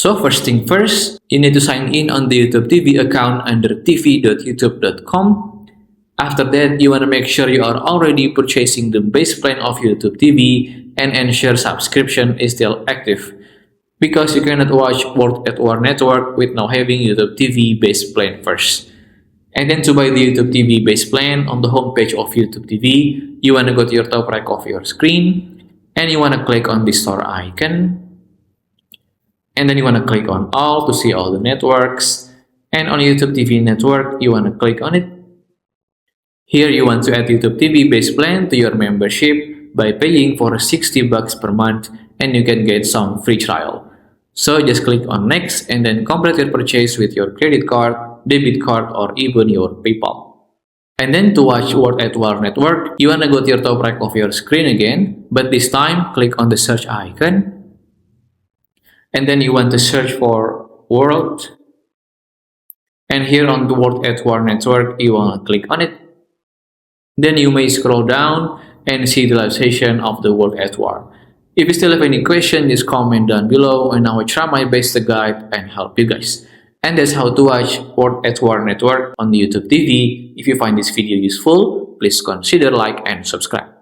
So first thing first, you need to sign in on the YouTube TV account under tv.youtube.com. After that, you want to make sure you are already purchasing the base plan of YouTube TV and ensure subscription is still active, because you cannot watch World at War Network with now having YouTube TV base plan first. And then to buy the YouTube TV base plan, on the homepage of YouTube TV, you want to go to your top right of your screen, and you want to click on the store icon. And then you want to click on all to see all the networks. And on YouTube TV network, you want to click on it. Here you want to add YouTube TV base plan to your membership by paying for $60 per month, and you can get some free trial. So just click on next and then complete your purchase with your credit card, debit card, or even your PayPal. And then to watch World at War Network, you want to go to your top right of your screen again, but this time click on the search icon. And then you want to search for World. And here on the World at War Network, you want to click on it. Then you may scroll down and see the live session of the World at War. If you still have any question, just comment down below and I will try my best to guide and help you guys. And that's how to watch World at War Network on the YouTube TV. If you find this video useful, please consider like and subscribe.